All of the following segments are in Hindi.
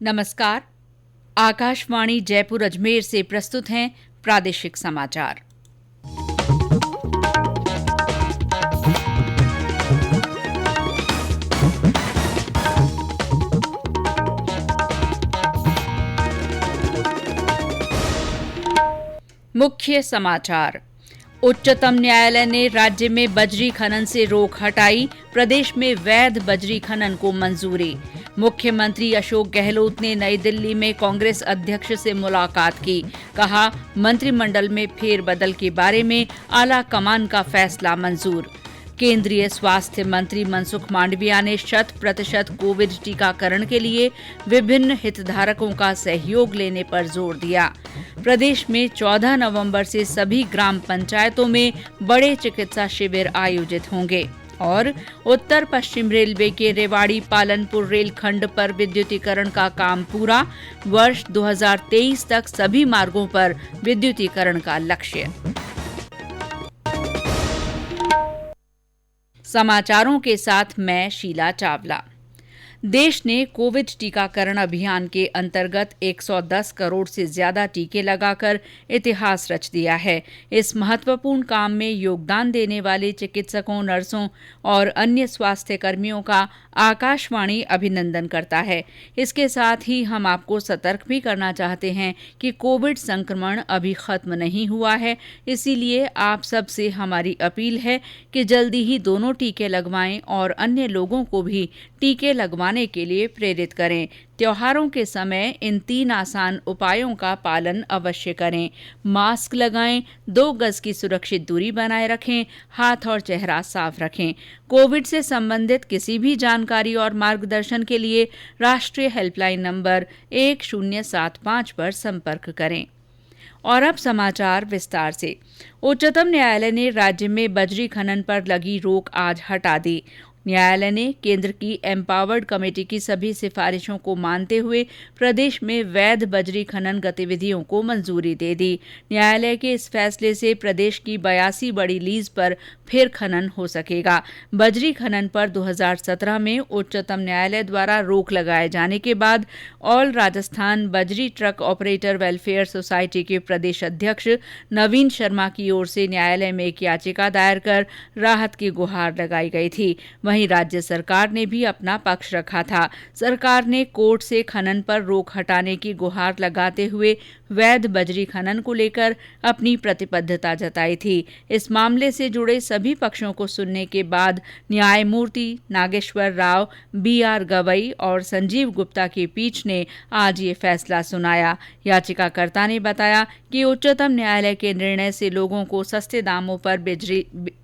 नमस्कार। आकाशवाणी जयपुर अजमेर से प्रस्तुत हैं प्रादेशिक समाचार। मुख्य समाचार। उच्चतम न्यायालय ने राज्य में बजरी खनन से रोक हटाई, प्रदेश में वैध बजरी खनन को मंजूरी। मुख्यमंत्री अशोक गहलोत ने नई दिल्ली में कांग्रेस अध्यक्ष से मुलाकात की। कहा, मंत्रिमंडल में फेरबदल के बारे में आला कमान का फैसला मंजूर। केंद्रीय स्वास्थ्य मंत्री मनसुख मांडविया ने 100% कोविड टीकाकरण के लिए विभिन्न हितधारकों का सहयोग लेने पर जोर दिया। प्रदेश में 14 नवंबर से सभी ग्राम पंचायतों में बड़े चिकित्सा शिविर आयोजित होंगे। और उत्तर पश्चिम रेलवे के रेवाड़ी पालनपुर रेलखंड पर विद्युतीकरण का काम पूरा, वर्ष 2023 तक सभी मार्गों पर विद्युतीकरण का लक्ष्य। समाचारों के साथ मैं शीला चावला। देश ने कोविड टीकाकरण अभियान के अंतर्गत 110 करोड़ से ज्यादा टीके लगाकर इतिहास रच दिया है। इस महत्वपूर्ण काम में योगदान देने वाले चिकित्सकों, नर्सों और अन्य स्वास्थ्य कर्मियों का आकाशवाणी अभिनंदन करता है। इसके साथ ही हम आपको सतर्क भी करना चाहते हैं कि कोविड संक्रमण अभी खत्म नहीं हुआ है। इसीलिए आप सबसे हमारी अपील है कि जल्दी ही दोनों टीके लगवाएं और अन्य लोगों को भी टीके लगवाने के लिए प्रेरित करें। त्योहारों के समय इन 3 आसान उपायों का पालन अवश्य करें। मास्क लगाएं, 2 गज की सुरक्षित दूरी बनाए रखें, हाथ और चेहरा साफ रखें। कोविड से संबंधित किसी भी जानकारी और मार्गदर्शन के लिए राष्ट्रीय हेल्पलाइन नंबर 1075 पर संपर्क करें। और अब समाचार विस्तार से। उच्चतम न्यायालय ने राज्य में बजरी खनन पर लगी रोक आज हटा दी। न्यायालय ने केंद्र की एम्पावर्ड कमेटी की सभी सिफारिशों को मानते हुए प्रदेश में वैध बजरी खनन गतिविधियों को मंजूरी दे दी। न्यायालय के इस फैसले से प्रदेश की 82 बड़ी लीज पर फिर खनन हो सकेगा। बजरी खनन पर 2017 में उच्चतम न्यायालय द्वारा रोक लगाए जाने के बाद ऑल राजस्थान बजरी ट्रक ऑपरेटर वेलफेयर सोसाइटी के प्रदेश अध्यक्ष नवीन शर्मा की ओर से न्यायालय में एक याचिका दायर कर राहत की गुहार लगाई गई थी। वहीं राज्य सरकार ने भी अपना पक्ष रखा था। सरकार ने कोर्ट से खनन पर रोक हटाने की गुहार लगाते हुए वैध बजरी खनन को लेकर अपनी प्रतिबद्धता जताई थी। इस मामले से जुड़े सभी पक्षों को सुनने के बाद न्यायमूर्ति नागेश्वर राव, BR गवई और संजीव गुप्ता की पीठ ने आज ये फैसला सुनाया। याचिकाकर्ता ने बताया कि उच्चतम न्यायालय के निर्णय से लोगों को सस्ते दामों पर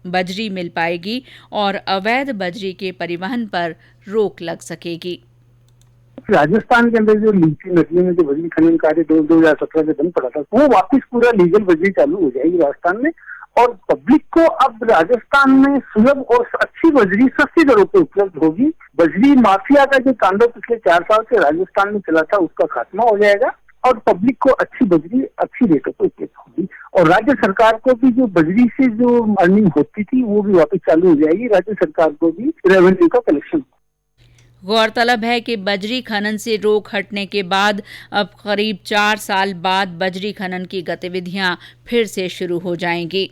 बजरी मिल पाएगी और अवैध बजरी के परिवहन पर रोक लग सकेगी। राजस्थान के अंदर जो लीची नदियों में जो बजरी खनन कार्य 2017 में बंद पड़ा था, वो वापस पूरा लीगल बजरी चालू हो जाएगी राजस्थान में। और पब्लिक को अब राजस्थान में सुलभ और अच्छी बजरी सस्ती दरों पे उपलब्ध होगी। बजरी माफिया का जो तांडव पिछले 4 साल से राजस्थान में चला था, उसका खात्मा हो जाएगा और पब्लिक को अच्छी बजरी अच्छी रेटों पर उपलब्ध होगी। और राज्य सरकार को भी जो बजरी से जो अर्निंग होती थी, वो भी वापस चालू हो जाएगी। राज्य सरकार को भी रेवेन्यू का कलेक्शन। गौरतलब है कि बजरी खनन से रोक हटने के बाद अब करीब 4 साल बाद बजरी खनन की गतिविधियां फिर से शुरू हो जाएंगी।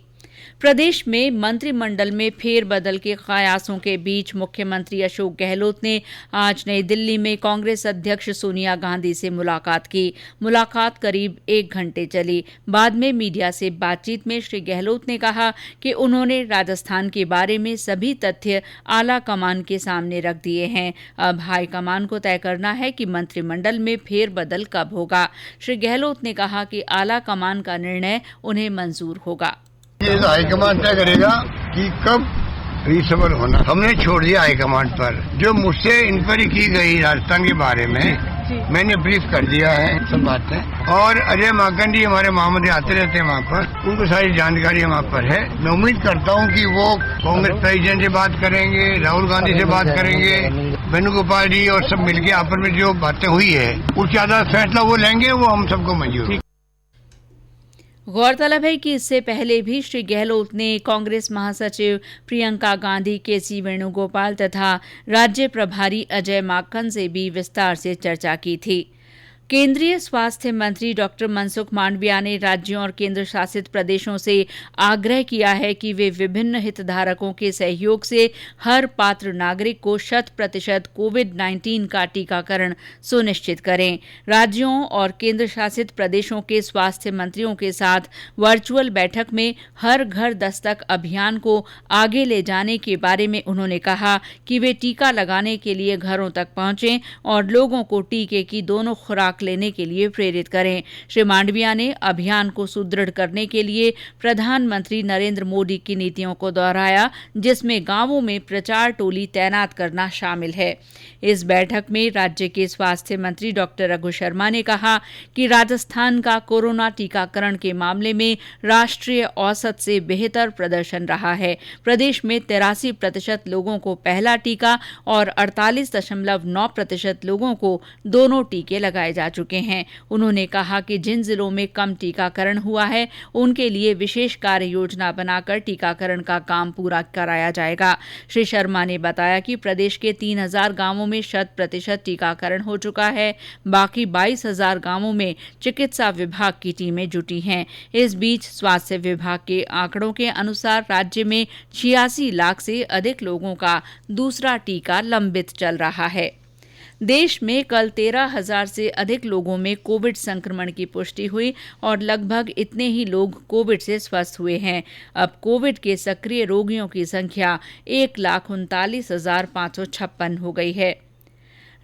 प्रदेश में मंत्रिमंडल में फेरबदल के कयासों के बीच मुख्यमंत्री अशोक गहलोत ने आज नई दिल्ली में कांग्रेस अध्यक्ष सोनिया गांधी से मुलाकात की। मुलाकात करीब 1 घंटे चली। बाद में मीडिया से बातचीत में श्री गहलोत ने कहा कि उन्होंने राजस्थान के बारे में सभी तथ्य आला कमान के सामने रख दिए हैं। अब हाईकमान को तय करना है कि मंत्रिमंडल में फेरबदल कब होगा। श्री गहलोत ने कहा कि आला कमान का निर्णय उन्हें मंजूर होगा। ये हाईकमान तय करेगा कि कब रीसबल होना। हमने छोड़ दिया हाईकमान पर। जो मुझसे इंक्वायरी की गई राजस्थान के बारे में, मैंने ब्रीफ कर दिया है सब बातें। और अजय माकंडी हमारे महामंत्री आते रहते हैं वहाँ पर, उनको सारी जानकारी वहाँ पर है। मैं उम्मीद करता हूँ कि वो कांग्रेस प्रेसिडेंट से बात करेंगे, राहुल गांधी से बात करेंगे, वेणुगोपाल जी और सब मिलकर आपस में जो बातें हुई है, उससे ज्यादा फैसला वो लेंगे, वो हम सबको मंजूर। गौरतलब है कि इससे पहले भी श्री गहलोत ने कांग्रेस महासचिव प्रियंका गांधी, के.सी. वेणुगोपाल तथा राज्य प्रभारी अजय माकन से भी विस्तार से चर्चा की थी। केंद्रीय स्वास्थ्य मंत्री डॉक्टर मनसुख मांडविया ने राज्यों और केंद्र शासित प्रदेशों से आग्रह किया है कि वे विभिन्न हितधारकों के सहयोग से हर पात्र नागरिक को 100% कोविड-19 का टीकाकरण सुनिश्चित करें। राज्यों और केंद्र शासित प्रदेशों के स्वास्थ्य मंत्रियों के साथ वर्चुअल बैठक में हर घर दस्तक अभियान को आगे ले जाने के बारे में उन्होंने कहा कि वे टीका लगाने के लिए घरों तक पहुंचें और लोगों को टीके की दोनों खुराक लेने के लिए प्रेरित करें। श्री मांडविया ने अभियान को सुदृढ़ करने के लिए प्रधानमंत्री नरेंद्र मोदी की नीतियों को दोहराया, जिसमें गांवों में प्रचार टोली तैनात करना शामिल है। इस बैठक में राज्य के स्वास्थ्य मंत्री डॉक्टर रघु शर्मा ने कहा कि राजस्थान का कोरोना टीकाकरण के मामले में राष्ट्रीय औसत से बेहतर प्रदर्शन रहा है। प्रदेश में 83% लोगों को पहला टीका और 48.9% लोगों को दोनों टीके लगाए जा चुके हैं। उन्होंने कहा कि जिन जिलों में कम टीकाकरण हुआ है उनके लिए विशेष कार्य योजना बनाकर टीकाकरण का काम पूरा कराया जाएगा। श्री शर्मा ने बताया कि प्रदेश के 3000 गांवों में 100% टीकाकरण हो चुका है। बाकी 22,000 गांवों में चिकित्सा विभाग की टीमें जुटी हैं। इस बीच स्वास्थ्य विभाग के आंकड़ों के अनुसार राज्य में 86 लाख से अधिक लोगों का दूसरा टीका लंबित चल रहा है। देश में कल 13,000 से अधिक लोगों में कोविड संक्रमण की पुष्टि हुई और लगभग इतने ही लोग कोविड से स्वस्थ हुए हैं। अब कोविड के सक्रिय रोगियों की संख्या 1,39,556 हो गई है।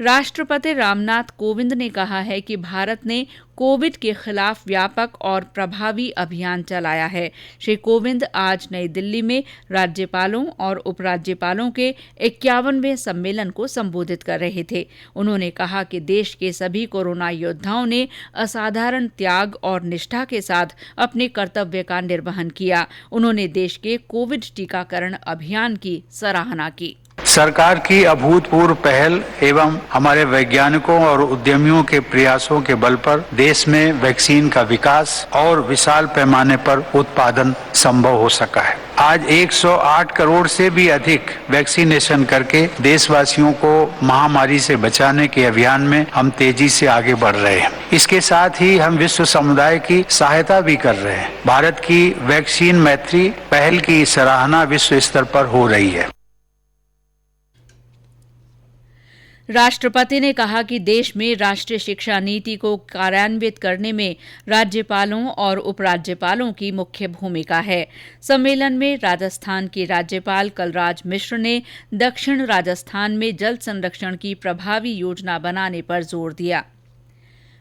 राष्ट्रपति रामनाथ कोविंद ने कहा है कि भारत ने कोविड के खिलाफ व्यापक और प्रभावी अभियान चलाया है। श्री कोविंद आज नई दिल्ली में राज्यपालों और उपराज्यपालों के 51वें सम्मेलन को संबोधित कर रहे थे। उन्होंने कहा कि देश के सभी कोरोना योद्धाओं ने असाधारण त्याग और निष्ठा के साथ अपने कर्तव्य का निर्वहन किया। उन्होंने देश के कोविड टीकाकरण अभियान की सराहना की। सरकार की अभूतपूर्व पहल एवं हमारे वैज्ञानिकों और उद्यमियों के प्रयासों के बल पर देश में वैक्सीन का विकास और विशाल पैमाने पर उत्पादन संभव हो सका है। आज 108 करोड़ से भी अधिक वैक्सीनेशन करके देशवासियों को महामारी से बचाने के अभियान में हम तेजी से आगे बढ़ रहे हैं। इसके साथ ही हम विश्व समुदाय की सहायता भी कर रहे हैं। भारत की वैक्सीन मैत्री पहल की सराहना विश्व स्तर पर हो रही है। राष्ट्रपति ने कहा कि देश में राष्ट्रीय शिक्षा नीति को कार्यान्वित करने में राज्यपालों और उपराज्यपालों की मुख्य भूमिका है। सम्मेलन में राजस्थान के राज्यपाल कलराज मिश्र ने दक्षिण राजस्थान में जल संरक्षण की प्रभावी योजना बनाने पर जोर दिया।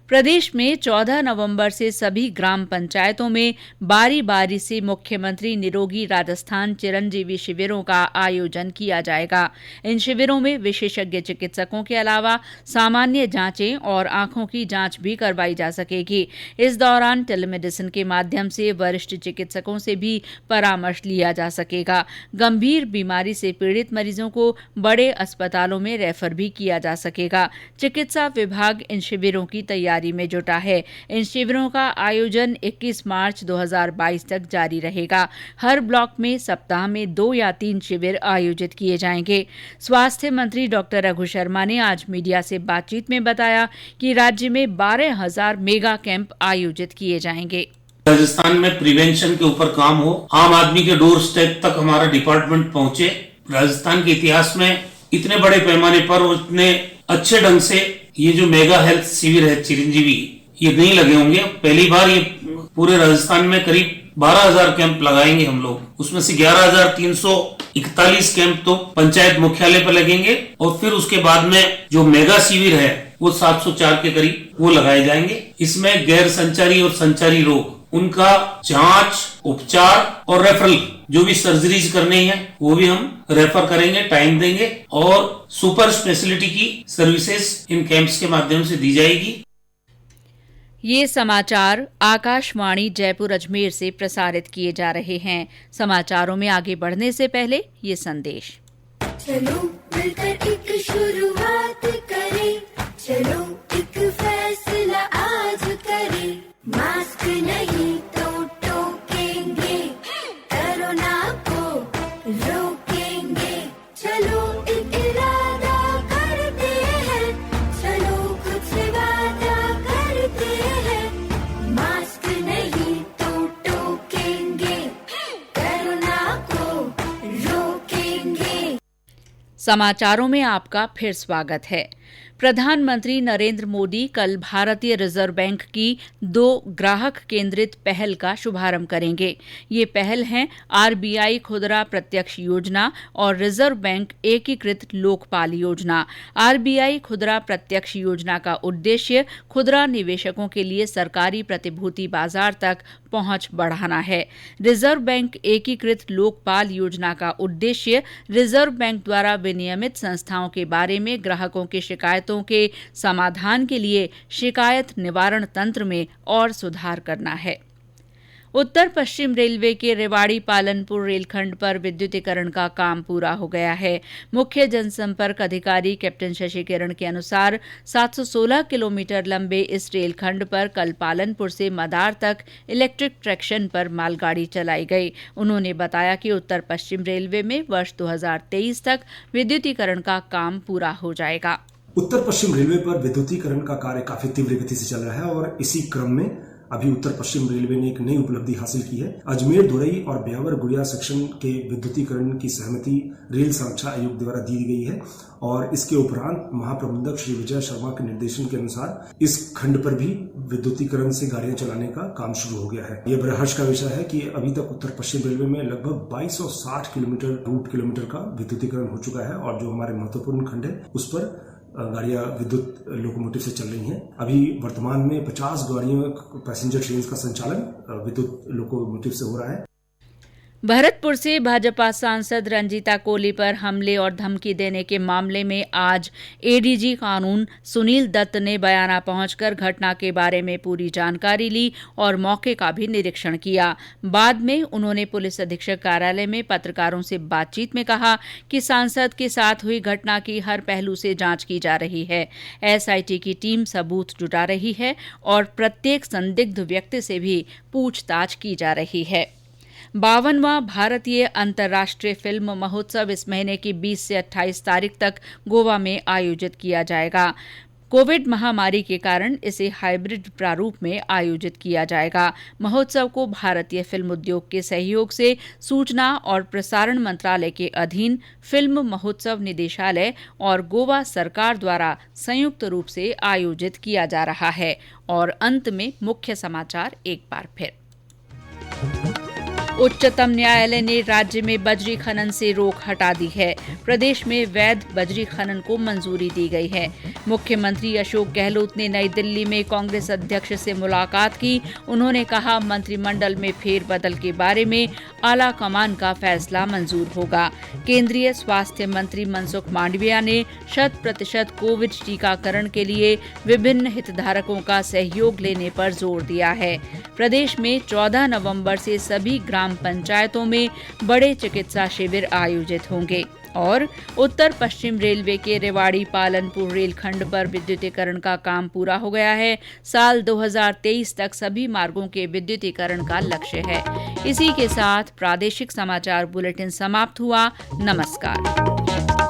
प्रदेश में 14 नवंबर से सभी ग्राम पंचायतों में बारी बारी से मुख्यमंत्री निरोगी राजस्थान चिरंजीवी शिविरों का आयोजन किया जाएगा। इन शिविरों में विशेषज्ञ चिकित्सकों के अलावा सामान्य जांचें और आंखों की जांच भी करवाई जा सकेगी। इस दौरान टेलीमेडिसिन के माध्यम से वरिष्ठ चिकित्सकों से भी परामर्श लिया जा सकेगा। गंभीर बीमारी से पीड़ित मरीजों को बड़े अस्पतालों में रेफर भी किया जा सकेगा। चिकित्सा विभाग इन शिविरों की तैयारी में जुटा है। इन शिविरों का आयोजन 21 मार्च 2022 तक जारी रहेगा। हर ब्लॉक में सप्ताह में 2 या 3 शिविर आयोजित किए जाएंगे। स्वास्थ्य मंत्री डॉक्टर रघु शर्मा ने आज मीडिया से बातचीत में बताया कि राज्य में 12,000 मेगा कैंप आयोजित किए जाएंगे। राजस्थान में प्रिवेंशन के ऊपर काम हो, आम आदमी के डोर स्टेप तक हमारा डिपार्टमेंट पहुंचे। राजस्थान के इतिहास में इतने बड़े पैमाने पर और इतने अच्छे ढंग से ये जो मेगा हेल्थ शिविर है चिरंजीवी, ये नहीं लगे होंगे। पहली बार ये पूरे राजस्थान में करीब 12,000 कैंप लगाएंगे हम लोग। उसमें से 11,341 कैंप तो पंचायत मुख्यालय पर लगेंगे और फिर उसके बाद में जो मेगा शिविर है वो 704 के करीब वो लगाए जाएंगे। इसमें गैर संचारी और संचारी रोग, उनका जांच, उपचार और रेफरल, जो भी सर्जरीज करनी है वो भी हम रेफर करेंगे, टाइम देंगे और सुपर स्पेशलिटी की सर्विसेज इन कैंप्स के माध्यम से दी जाएगी। ये समाचार आकाशवाणी जयपुर अजमेर से प्रसारित किए जा रहे हैं। समाचारों में आगे बढ़ने से पहले ये संदेश। चलो मिलकर एक शुरुआत करें, चलो एक फैसला आज करें, मास्क नहीं तो समाचारों में आपका फिर स्वागत है। प्रधानमंत्री नरेंद्र मोदी कल भारतीय रिजर्व बैंक की 2 ग्राहक केंद्रित पहल का शुभारंभ करेंगे। ये पहल हैं आरबीआई खुदरा प्रत्यक्ष योजना और रिजर्व बैंक एकीकृत लोकपाल योजना। आरबीआई खुदरा प्रत्यक्ष योजना का उद्देश्य खुदरा निवेशकों के लिए सरकारी प्रतिभूति बाजार तक पहुंच बढ़ाना है। रिजर्व बैंक एकीकृत लोकपाल योजना का उद्देश्य रिजर्व बैंक द्वारा विनियमित संस्थाओं के बारे में ग्राहकों की शिकायतों के समाधान के लिए शिकायत निवारण तंत्र में और सुधार करना है। उत्तर पश्चिम रेलवे के रेवाड़ी पालनपुर रेलखंड पर विद्युतीकरण का काम पूरा हो गया है। मुख्य जनसंपर्क अधिकारी कैप्टन शशि किरण के अनुसार 716 किलोमीटर लंबे इस रेलखंड पर कल पालनपुर से मदार तक इलेक्ट्रिक ट्रैक्शन पर मालगाड़ी चलाई गई। उन्होंने बताया कि उत्तर पश्चिम रेलवे में वर्ष 2023 तक विद्युतीकरण का काम पूरा हो जाएगा। उत्तर पश्चिम रेलवे पर विद्युतीकरण का कार्य काफी तीव्र गति से चल रहा है और इसी क्रम में अभी उत्तर पश्चिम रेलवे ने एक नई उपलब्धि हासिल की है। अजमेर दुरई और ब्यावर गुड़िया सेक्शन के विद्युतीकरण की सहमति रेल सुरक्षा आयोग द्वारा दी गई है और इसके उपरांत महाप्रबंधक श्री विजय शर्मा के निर्देशन के अनुसार इस खंड पर भी विद्युतीकरण से गाड़ियां चलाने का काम शुरू हो गया है। यह बड़े हर्ष का विषय है कि अभी तक उत्तर पश्चिम रेलवे में लगभग 2260 किलोमीटर का विद्युतीकरण हो चुका है और जो हमारे महत्वपूर्ण खंड है उस पर गाड़ियां विद्युत लोकोमोटिव से चल रही हैं। अभी वर्तमान में 50 गाड़ियों पैसेंजर ट्रेन का संचालन विद्युत लोकोमोटिव से हो रहा है। भरतपुर से भाजपा सांसद रंजीता कोली पर हमले और धमकी देने के मामले में आज एडीजी कानून सुनील दत्त ने बयाना पहुंचकर घटना के बारे में पूरी जानकारी ली और मौके का भी निरीक्षण किया। बाद में उन्होंने पुलिस अधीक्षक कार्यालय में पत्रकारों से बातचीत में कहा कि सांसद के साथ हुई घटना की हर पहलू से जांच की जा रही है। एसआईटी की टीम सबूत जुटा रही है और प्रत्येक संदिग्ध व्यक्ति से भी पूछताछ की जा रही है। 52वां भारतीय अंतर्राष्ट्रीय फिल्म महोत्सव इस महीने की 20 से 28 तारीख तक गोवा में आयोजित किया जाएगा। कोविड महामारी के कारण इसे हाइब्रिड प्रारूप में आयोजित किया जाएगा। महोत्सव को भारतीय फिल्म उद्योग के सहयोग से सूचना और प्रसारण मंत्रालय के अधीन फिल्म महोत्सव निदेशालय और गोवा सरकार द्वारा संयुक्त रूप से आयोजित किया जा रहा है। और अंत में मुख्य समाचार एक बार फिर। उच्चतम न्यायालय ने राज्य में बजरी खनन से रोक हटा दी है। प्रदेश में वैध बजरी खनन को मंजूरी दी गई है। मुख्यमंत्री अशोक गहलोत ने नई दिल्ली में कांग्रेस अध्यक्ष से मुलाकात की। उन्होंने कहा मंत्रिमंडल में फेरबदल के बारे में आला कमान का फैसला मंजूर होगा। केंद्रीय स्वास्थ्य मंत्री मनसुख मांडविया ने 100% कोविड टीकाकरण के लिए विभिन्न हितधारकों का सहयोग लेने पर जोर दिया है। प्रदेश में 14 नवंबर से सभी ग्राम पंचायतों में बड़े चिकित्सा शिविर आयोजित होंगे। और उत्तर पश्चिम रेलवे के रेवाड़ी पालनपुर रेलखंड पर विद्युतीकरण का काम पूरा हो गया है। साल 2023 तक सभी मार्गों के विद्युतीकरण का लक्ष्य है। इसी के साथ प्रादेशिक समाचार बुलेटिन समाप्त हुआ। नमस्कार।